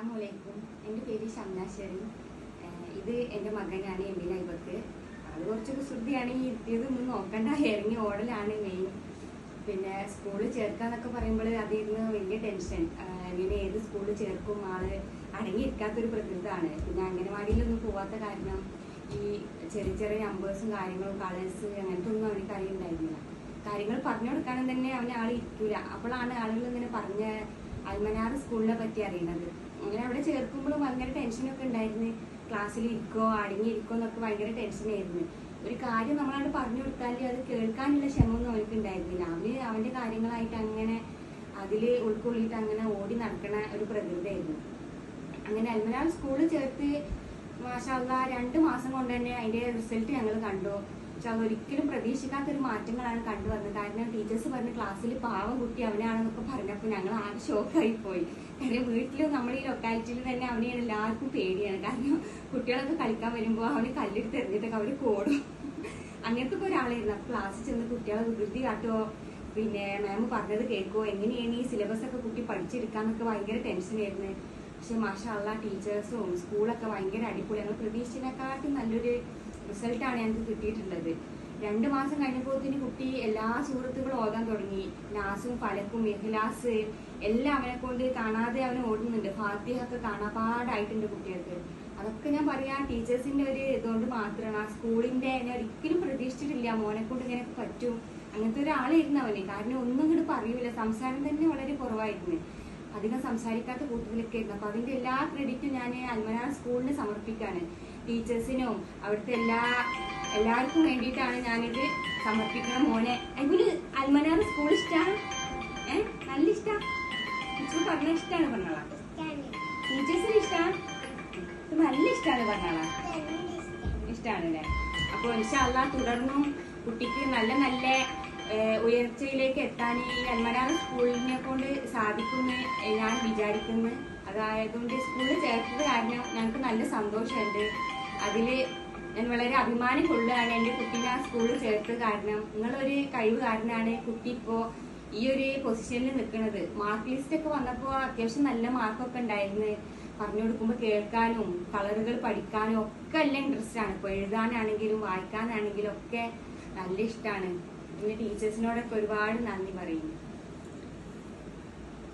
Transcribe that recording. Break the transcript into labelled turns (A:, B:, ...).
A: അസ്സലാമലൈക്കും. എൻ്റെ പേര് ഷംനാശ്ശേരി. ഇത് എൻ്റെ മകനാണ് എമിൽ ഐബക്ക്. അത് കുറച്ച് കുസൃതിയാണ്. ഈ ഇരുത്തിയതൊന്നും നോക്കണ്ട, ഇറങ്ങി ഓടലാണ് മെയിൻ. പിന്നെ സ്കൂളിൽ ചേർക്കാന്നൊക്കെ പറയുമ്പോൾ അതിരുന്ന് വലിയ ടെൻഷൻ. ഇങ്ങനെ ഏത് സ്കൂളിൽ ചേർക്കും, ആള് അടങ്ങിയിരിക്കാത്തൊരു പ്രകൃതമാണ്. പിന്നെ അംഗനവാടിയിലൊന്നും പോവാത്ത കാരണം ഈ ചെറിയ ചെറിയ നമ്പേഴ്സും കാര്യങ്ങളും കളേഴ്സ് അങ്ങനത്തെ ഒന്നും അവനക്ക് അറിയുണ്ടായിരുന്നില്ല. കാര്യങ്ങൾ പറഞ്ഞു കൊടുക്കാനും തന്നെ അവന് ആൾ ഇരിക്കൂല. അപ്പോഴാണ് ആളുകൾ ഇങ്ങനെ പറഞ്ഞ അൽമനാർ സ്കൂളിനെ പറ്റി അറിയുന്നത്. അങ്ങനെ അവിടെ ചേർക്കുമ്പോഴും ഭയങ്കര ടെൻഷനൊക്കെ ഉണ്ടായിരുന്നു. ക്ലാസ്സിൽ ഇരിക്കോ അടങ്ങിയിരിക്കോ എന്നൊക്കെ ഭയങ്കര ടെൻഷനായിരുന്നു. ഒരു കാര്യം നമ്മളാണ്ട് പറഞ്ഞു കൊടുത്താൽ അത് കേൾക്കാനുള്ള ക്ഷമൊന്നും അവനക്ക് ഉണ്ടായിരുന്നില്ല. അവന്റെ കാര്യങ്ങളായിട്ട് അങ്ങനെ അതിൽ ഉൾക്കൊള്ളിയിട്ട് അങ്ങനെ ഓടി നടക്കണ ഒരു പ്രകൃതിയായിരുന്നു. അങ്ങനെ അൽമനാർ സ്കൂളിൽ ചേർത്ത് മാഷാ അല്ലാഹ് 2 മാസം കൊണ്ട് തന്നെ അതിന്റെ റിസൾട്ട് ഞങ്ങൾ കണ്ടു. പക്ഷെ അതൊരിക്കലും പ്രതീക്ഷിക്കാത്തൊരു മാറ്റങ്ങളാണ് കണ്ടുവന്നത്. കാരണം ടീച്ചേഴ്സ് പറഞ്ഞ ക്ലാസ്സിൽ പാവം കുട്ടി അവനാണെന്നൊക്കെ പറഞ്ഞപ്പോൾ ഞങ്ങൾ ആകെ ഷോക്കായി പോയി. കാരണം വീട്ടിലും നമ്മൾ ഈ ലൊക്കാലിറ്റിയിൽ തന്നെ അവനെ എല്ലാവർക്കും പേടിയാണ്. കാരണം കുട്ടികളൊക്കെ കളിക്കാൻ വരുമ്പോൾ അവന് കല്ലെടുത്ത് എറിഞ്ഞിട്ടൊക്കെ അവർ കോടും. അങ്ങനത്തെ ഒക്കെ ഒരാളായിരുന്നു. അപ്പൊ ക്ലാസ്സിൽ ചെന്ന് കുട്ടികളെ വികൃതി കാട്ടുമോ, പിന്നെ മാം പറഞ്ഞത് കേൾക്കുമോ, എങ്ങനെയാണ് ഈ സിലബസ് ഒക്കെ കുട്ടി പഠിച്ചെടുക്കാന്നൊക്കെ ഭയങ്കര ടെൻഷനായിരുന്നു. പക്ഷെ മാഷാ അല്ലാഹ് ടീച്ചേഴ്സും സ്കൂളൊക്കെ ഭയങ്കര അടിപൊളി. ഞങ്ങൾ പ്രതീക്ഷിച്ചതിനെക്കാട്ടും നല്ലൊരു റിസൾട്ടാണ് ഞങ്ങൾക്ക് കിട്ടിയിട്ടുള്ളത്. 2 മാസം കഴിഞ്ഞപ്പോഴത്തേന് കുട്ടി എല്ലാ സൂറത്തുകളും ഓതാൻ തുടങ്ങി. നാസും ഫലക്കും ഇഖ്ലാസ് എല്ലാം അവനെ കൊണ്ട് കാണാതെ അവൻ ഓടുന്നുണ്ട്. ഫാത്തിഹ ഒക്കെ കാണാപാടായിട്ടുണ്ട് കുട്ടികൾക്ക്. അതൊക്കെ ഞാൻ പറയാ ടീച്ചേഴ്സിന്റെ ഒരു ഇതുകൊണ്ട് മാത്രമാണ്. ആ സ്കൂളിന്റെ ഞാൻ ഒരിക്കലും പ്രതീക്ഷിച്ചിട്ടില്ല മോനെ കൊണ്ട് ഇങ്ങനെ പറ്റും. അങ്ങനത്തെ ഒരാളായിരുന്നു അവന്. കാരണം ഒന്നും ഇങ്ങോട്ട് പറയൂല. സംസാരം തന്നെ വളരെ കുറവായിരുന്നു. അധികം സംസാരിക്കാത്ത കൂട്ടത്തിലൊക്കെ ആയിരുന്നു. അപ്പൊ അതിന്റെ എല്ലാ ക്രെഡിറ്റും ഞാൻ അൽമനാർ സ്കൂളിന് സമർപ്പിക്കാണ്. ടീച്ചേഴ്സിനും അവിടുത്തെ എല്ലാവർക്കും വേണ്ടിയിട്ടാണ് ഞാനിത് സമർപ്പിക്കണം. മോനെ അതിന് അൽമനാർ സ്കൂൾ ഇഷ്ടമാണ്, നല്ല ഇഷ്ടം. ടീച്ചർ പറഞ്ഞ ഇഷ്ടമാണ് പറഞ്ഞോളാം. ടീച്ചേഴ്സിന് ഇഷ്ടമാണ്, നല്ല ഇഷ്ടമാണ് പറഞ്ഞോളാം. ഇഷ്ടമാണല്ലേ? അപ്പൊ ഇൻഷാ അല്ലാഹ് തുടർന്നും കുട്ടിക്ക് നല്ല നല്ല ഉയർച്ചയിലേക്ക് എത്താൻ ഈ അൽമനാർ സ്കൂളിനെ കൊണ്ട് സാധിക്കുമെന്ന് ഞാൻ വിചാരിക്കുന്നു. അതായതുകൊണ്ട് സ്കൂളിൽ ചേർത്തത് കാരണം ഞങ്ങൾക്ക് നല്ല സന്തോഷമുണ്ട്. അതില് ഞാൻ വളരെ അഭിമാനം കൊള്ളുകയാണ്. എൻ്റെ കുട്ടീനെ ആ സ്കൂളിൽ ചേർത്തത് കാരണം നിങ്ങളൊരു കഴിവ് കാരണമാണ് കുട്ടി ഇപ്പോ ഈ ഒരു പൊസിഷനിൽ നിൽക്കുന്നത്. മാർക്ക് ലിസ്റ്റ് ഒക്കെ വന്നപ്പോൾ അത്യാവശ്യം നല്ല മാർക്കൊക്കെ ഉണ്ടായിരുന്നു. പറഞ്ഞു കൊടുക്കുമ്പോൾ കേൾക്കാനും കളറുകൾ പഠിക്കാനും ഒക്കെ എല്ലാം ഇൻട്രസ്റ്റ് ആണ്. ഇപ്പോൾ എഴുതാനാണെങ്കിലും വായിക്കാനാണെങ്കിലും ഒക്കെ നല്ല ഇഷ്ടമാണ്. പിന്നെ ടീച്ചേഴ്സിനോടൊക്കെ ഒരുപാട് നന്ദി പറയുന്നു.